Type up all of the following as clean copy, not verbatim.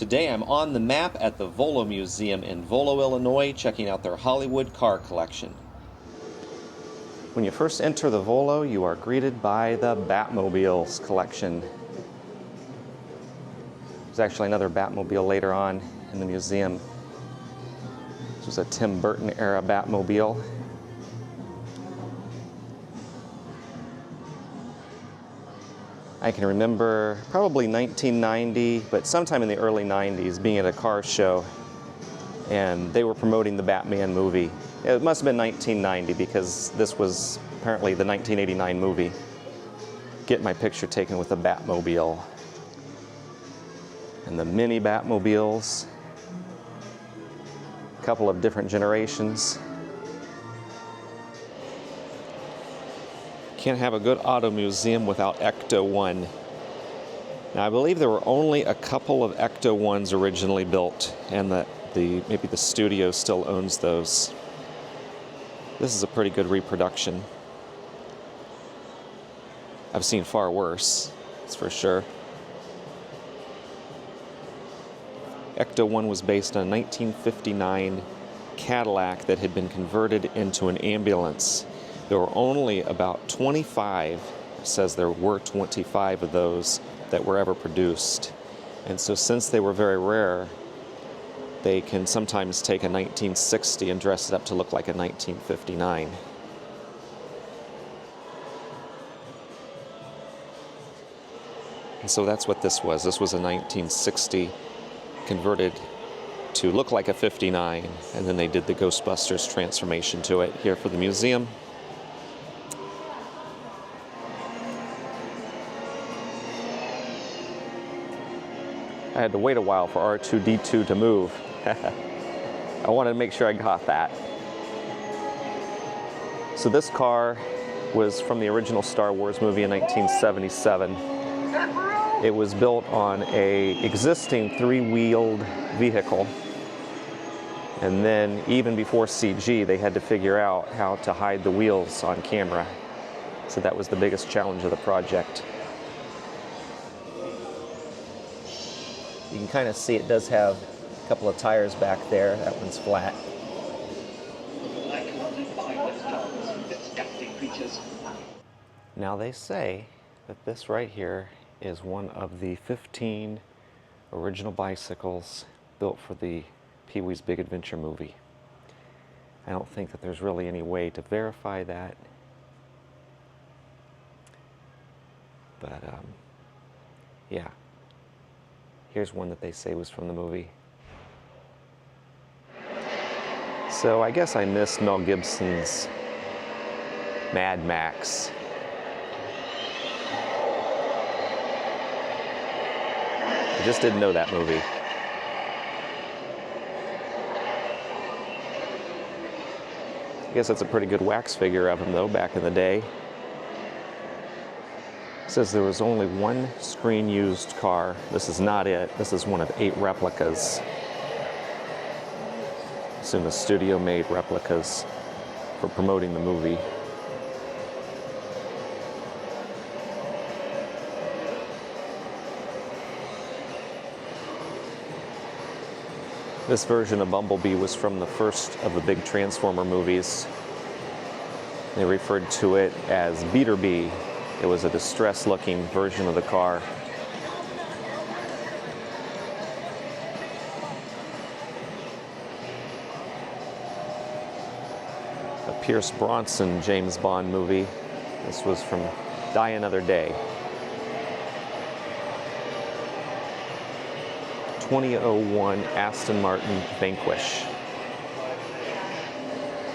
Today I'm on the map at the Volo Museum in Volo, Illinois, checking out their Hollywood car collection. When you first enter the Volo, you are greeted by the Batmobiles collection. There's actually another Batmobile later on in the museum. This was a Tim Burton era Batmobile. I can remember probably 1990, but sometime in the early 90s, being at a car show, and they were promoting the Batman movie. It must have been 1990 because this was apparently the 1989 movie. Get my picture taken with the Batmobile. And the mini Batmobiles, a couple of different generations. Can't have a good auto museum without Ecto-1. Now I believe there were only a couple of Ecto-1s originally built, and maybe the studio still owns those. This is a pretty good reproduction. I've seen far worse, that's for sure. Ecto-1 was based on a 1959 Cadillac that had been converted into an ambulance. There were only about 25, it says there were 25 of those that were ever produced. And so since they were very rare, they can sometimes take a 1960 and dress it up to look like a 1959. And so that's what this was. This was a 1960 converted to look like a 59, and then they did the Ghostbusters transformation to it here for the museum. I had to wait a while for R2-D2 to move. I wanted to make sure I got that. So this car was from the original Star Wars movie in 1977. It was built on an existing three-wheeled vehicle. And then even before CG, they had to figure out how to hide the wheels on camera. So that was the biggest challenge of the project. You can kind of see it does have a couple of tires back there. That one's flat. Now they say that this right here is one of the 15 original bicycles built for the Pee-wee's Big Adventure movie. I don't think that there's really any way to verify that. But yeah. Here's one that they say was from the movie. So I guess I missed Mel Gibson's Mad Max. I just didn't know that movie. I guess that's a pretty good wax figure of him though, back in the day. It says there was only one screen used car. This is not it. This is one of 8 replicas. I assume the studio made replicas for promoting the movie. This version of Bumblebee was from the first of the big Transformer movies. They referred to it as Beater Bee. It was a distressed-looking version of the car. A Pierce Brosnan James Bond movie. This was from Die Another Day. 2001 Aston Martin Vanquish.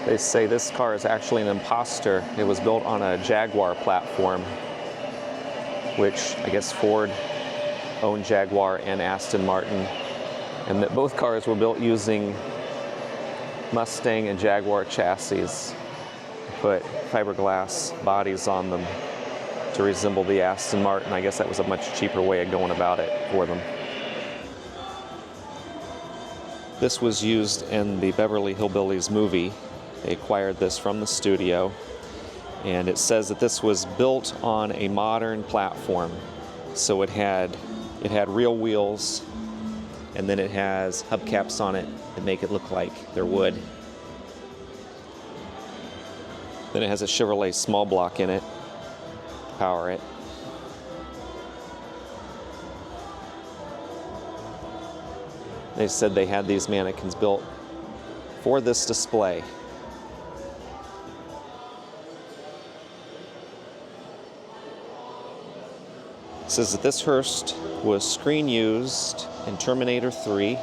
They say this car is actually an imposter. It was built on a Jaguar platform, which I guess Ford owned Jaguar and Aston Martin, and that both cars were built using Mustang and Jaguar chassis. Put fiberglass bodies on them to resemble the Aston Martin. I guess that was a much cheaper way of going about it for them. This was used in the Beverly Hillbillies movie. They acquired this from the studio, and it says that this was built on a modern platform. So it had real wheels, and then it has hubcaps on it that make it look like they're wood. Then it has a Chevrolet small block in it to power it. They said they had these mannequins built for this display. It says that this hearse was screen used in Terminator 3. I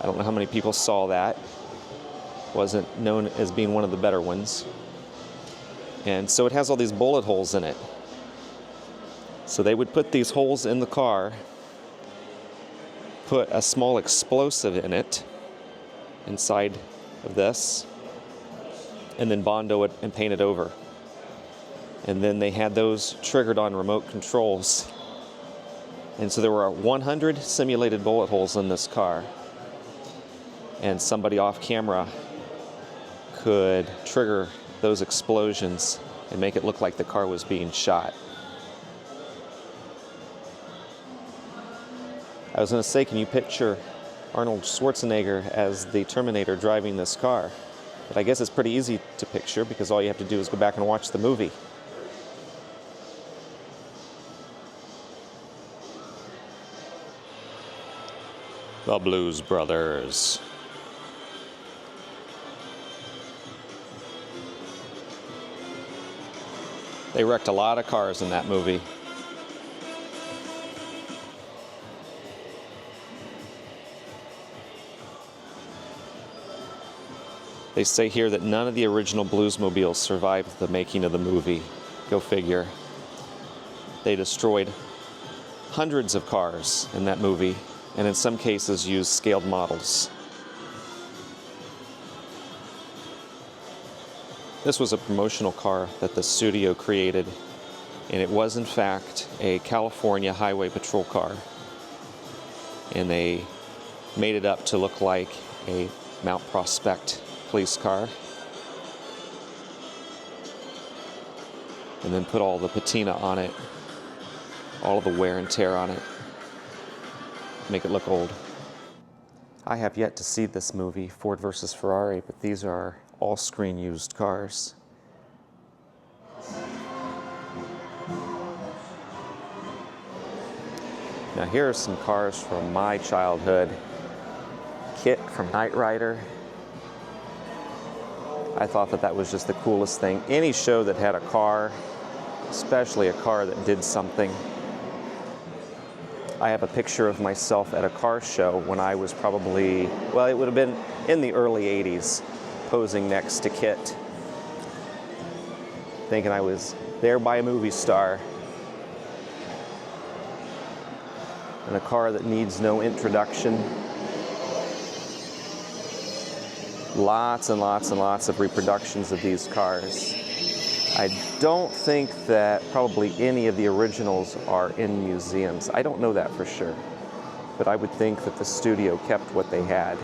don't know how many people saw that. Wasn't known as being one of the better ones. And so it has all these bullet holes in it. So they would put these holes in the car, put a small explosive in it, inside of this, and then Bondo it and paint it over. And then they had those triggered on remote controls. And so there were 100 simulated bullet holes in this car. And somebody off camera could trigger those explosions and make it look like the car was being shot. I was going to say, can you picture Arnold Schwarzenegger as the Terminator driving this car? But I guess it's pretty easy to picture because all you have to do is go back and watch the movie. The Blues Brothers. They wrecked a lot of cars in that movie. They say here that none of the original Bluesmobiles survived the making of the movie. Go figure. They destroyed hundreds of cars in that movie, and in some cases used scaled models. This was a promotional car that the studio created, and it was in fact a California Highway Patrol car. And they made it up to look like a Mount Prospect police car. And then put all the patina on it, all of the wear and tear on it, make it look old. I have yet to see this movie, Ford versus Ferrari, but these are all screen used cars. Now here are some cars from my childhood. Kit from Knight Rider. I thought that that was just the coolest thing. Any show that had a car, especially a car that did something. I have a picture of myself at a car show when I was probably, well, it would have been in the early 80s, posing next to Kit, thinking I was there by a movie star. In a car that needs no introduction. Lots and lots and lots of reproductions of these cars. I don't think that probably any of the originals are in museums. I don't know that for sure, but I would think that the studio kept what they had.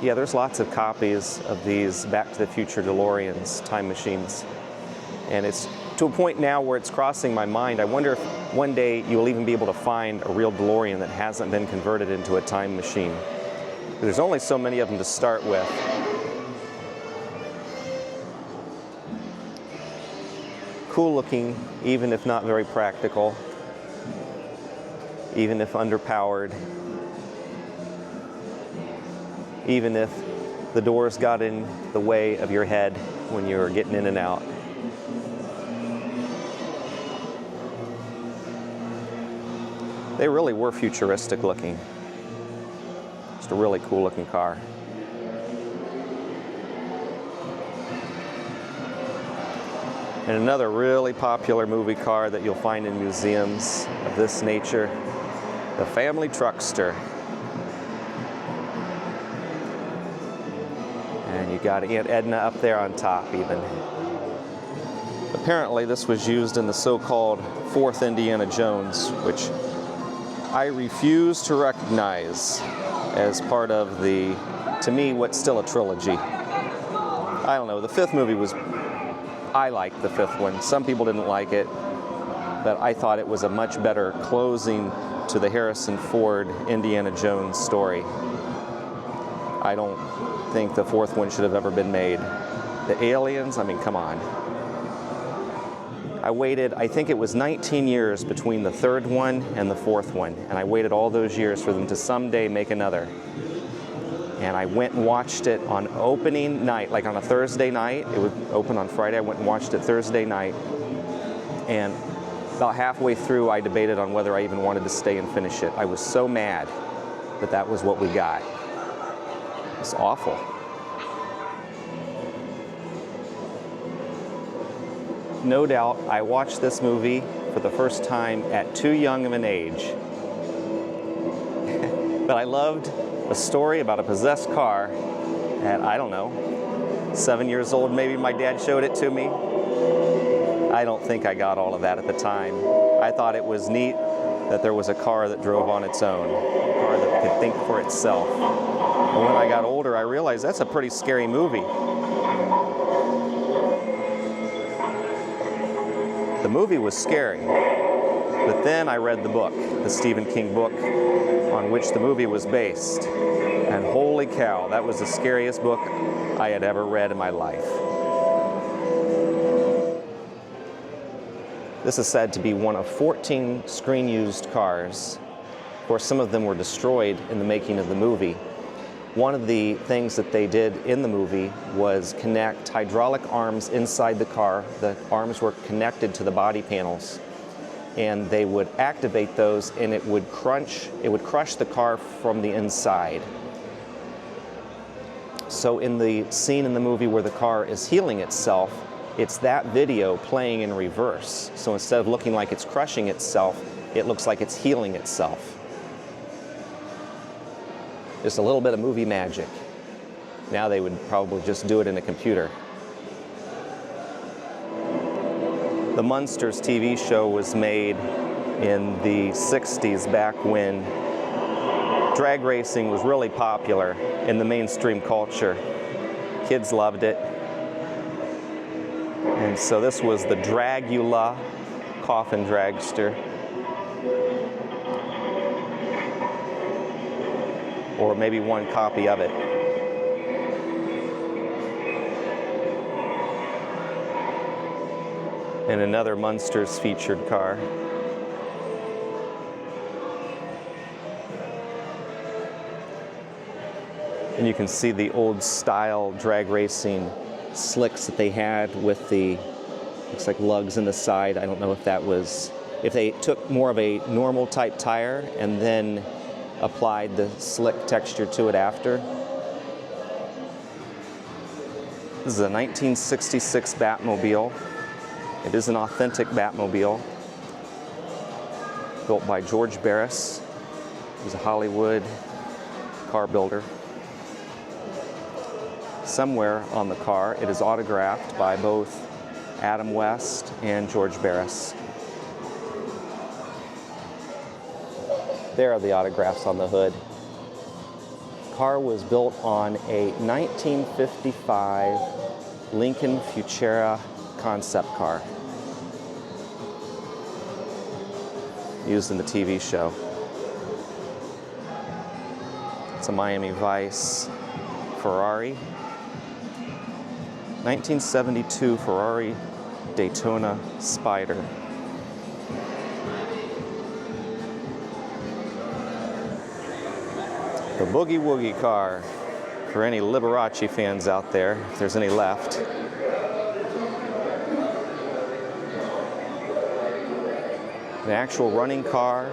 Yeah, there's lots of copies of these Back to the Future DeLoreans, time machines. And it's to a point now where it's crossing my mind. I wonder if one day you'll even be able to find a real DeLorean that hasn't been converted into a time machine. There's only so many of them to start with. Cool looking, even if not very practical, even if underpowered, even if the doors got in the way of your head when you were getting in and out. They really were futuristic looking. Just a really cool looking car. And another really popular movie car that you'll find in museums of this nature, the family truckster. And you got Aunt Edna up there on top even. Apparently this was used in the so-called fourth Indiana Jones, which I refuse to recognize as part of the, to me, what's still a trilogy. I don't know, the fifth movie was, I liked the fifth one. Some people didn't like it. but I thought it was a much better closing to the Harrison Ford Indiana Jones story. I don't think the fourth one should have ever been made. The aliens, I mean, come on. I waited, I think it was 19 years between the third one and the fourth one, and I waited all those years for them to someday make another. And I went and watched it on opening night, like on a Thursday night. It would open on Friday. I went and watched it Thursday night. And about halfway through, I debated on whether I even wanted to stay and finish it. I was so mad that that was what we got. It's awful. No doubt, I watched this movie for the first time at too young of an age. But I loved a story about a possessed car at, I don't know, 7 years old maybe. My dad showed it to me. I don't think I got all of that at the time. I thought it was neat that there was a car that drove on its own, a car that could think for itself. And when I got older, I realized that's a pretty scary movie. The movie was scary, but then I read the book, the Stephen King book, on which the movie was based. And holy cow, that was the scariest book I had ever read in my life. This is said to be one of 14 screen-used cars. Of course, some of them were destroyed in the making of the movie. One of the things that they did in the movie was connect hydraulic arms inside the car. The arms were connected to the body panels, and they would activate those, and it would crush the car from the inside. So in the scene in the movie where the car is healing itself, it's that video playing in reverse. So instead of looking like it's crushing itself, it looks like it's healing itself. Just a little bit of movie magic. Now they would probably just do it in a computer. The Munsters TV show was made in the 60s, back when drag racing was really popular in the mainstream culture. Kids loved it. And so this was the Drag-U-La coffin dragster. Or maybe one copy of it. And another Munsters featured car. And you can see the old style drag racing slicks that they had with the, looks like lugs in the side. I don't know if that was, if they took more of a normal type tire and then applied the slick texture to it after. This is a 1966 Batmobile. It is an authentic Batmobile built by George Barris. He's a Hollywood car builder. Somewhere on the car, it is autographed by both Adam West and George Barris. There are the autographs on the hood. The car was built on a 1955 Lincoln Futura concept car used in the TV show. It's a Miami Vice Ferrari. 1972 Ferrari Daytona Spider. The Boogie Woogie car, for any Liberace fans out there, if there's any left. An actual running car,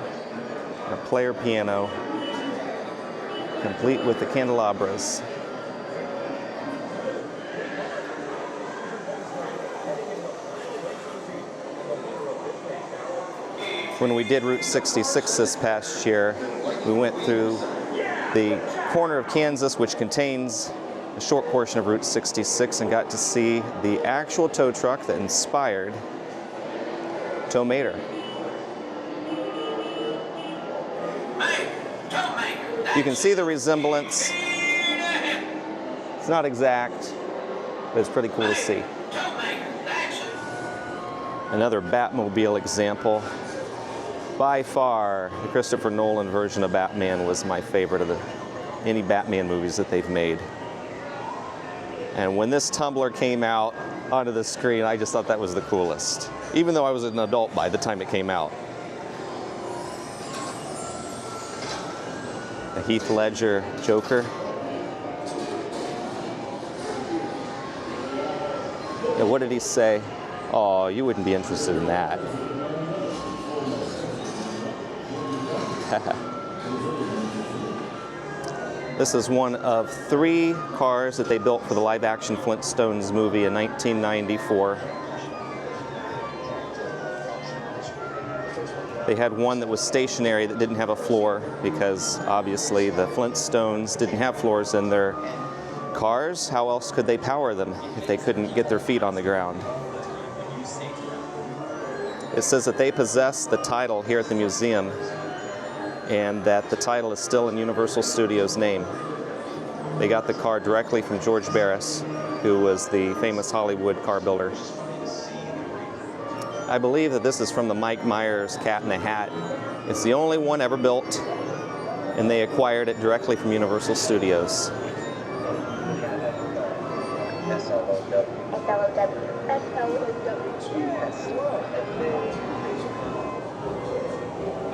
a player piano, complete with the candelabras. When we did Route 66 this past year, we went through the corner of Kansas, which contains a short portion of Route 66, and got to see the actual tow truck that inspired Tow Mater. You can see the resemblance. It's not exact, but it's pretty cool to see. Another Batmobile example. By far, the Christopher Nolan version of Batman was my favorite of any Batman movies that they've made. And when this tumbler came out onto the screen, I just thought that was the coolest, even though I was an adult by the time it came out. A Heath Ledger Joker. Yeah, what did he say? Oh, you wouldn't be interested in that. This is one of 3 cars that they built for the live-action Flintstones movie in 1994. They had one that was stationary that didn't have a floor because obviously the Flintstones didn't have floors in their cars. How else could they power them if they couldn't get their feet on the ground? It says that they possess the title here at the museum and that the title is still in Universal Studios' name. They got the car directly from George Barris, who was the famous Hollywood car builder. I believe that this is from the Mike Myers Cat in the Hat. It's the only one ever built, and they acquired it directly from Universal Studios.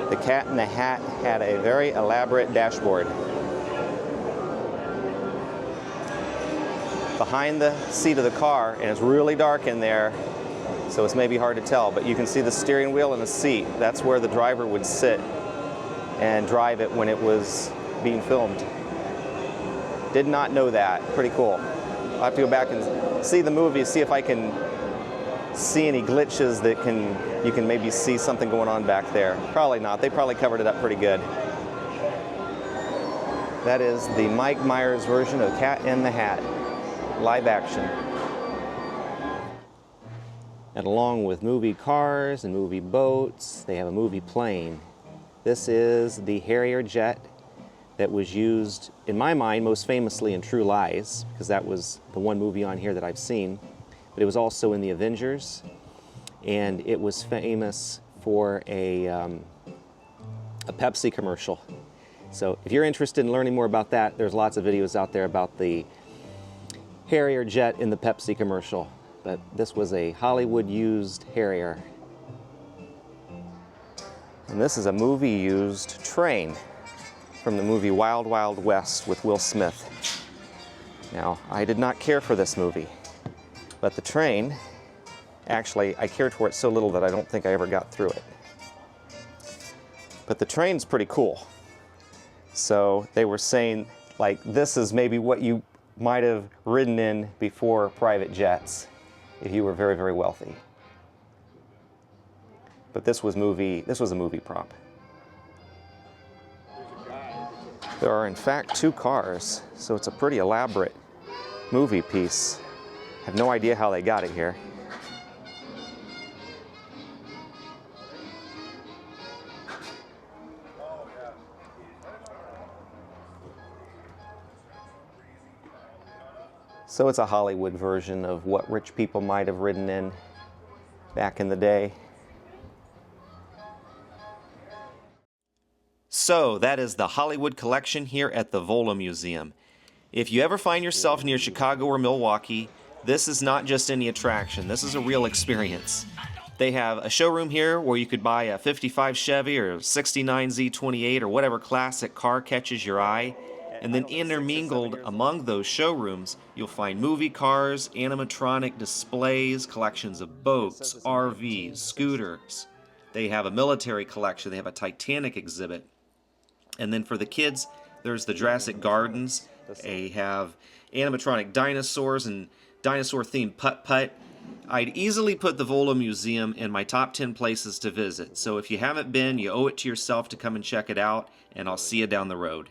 The Cat in the Hat had a very elaborate dashboard. Behind the seat of the car, and it's really dark in there, so it's maybe hard to tell, but you can see the steering wheel and the seat. That's where the driver would sit and drive it when it was being filmed. Did not know that. Pretty cool. I'll have to go back and see the movie, see if I can see any glitches that you can maybe see something going on back there. Probably not. They probably covered it up pretty good. That is the Mike Myers version of Cat in the Hat, live action. And along with movie cars and movie boats, they have a movie plane. This is the Harrier jet that was used, in my mind, most famously in True Lies, because that was the one movie on here that I've seen. But it was also in The Avengers, and it was famous for a Pepsi commercial. So if you're interested in learning more about that, there's lots of videos out there about the Harrier jet in the Pepsi commercial. But this was a Hollywood-used Harrier. And this is a movie-used train from the movie Wild Wild West with Will Smith. Now, I did not care for this movie, but the train, actually, I cared for it so little that I don't think I ever got through it. But the train's pretty cool. So they were saying, like, this is maybe what you might have ridden in before private jets if you were very, very wealthy. But this was a movie prop. There are in fact 2 cars, so it's a pretty elaborate movie piece. I have no idea how they got it here. So it's a Hollywood version of what rich people might have ridden in back in the day. So that is the Hollywood collection here at the Volo Museum. If you ever find yourself near Chicago or Milwaukee, this is not just any attraction, this is a real experience. They have a showroom here where you could buy a 55 Chevy or 69 Z28 or whatever classic car catches your eye. And then intermingled among those showrooms, you'll find movie cars, animatronic displays, collections of boats, RVs, scooters. They have a military collection, they have a Titanic exhibit. And then for the kids, there's the Jurassic Gardens. They have animatronic dinosaurs and dinosaur-themed putt-putt. I'd easily put the Volo Museum in my top 10 places to visit. So if you haven't been, you owe it to yourself to come and check it out, and I'll see you down the road.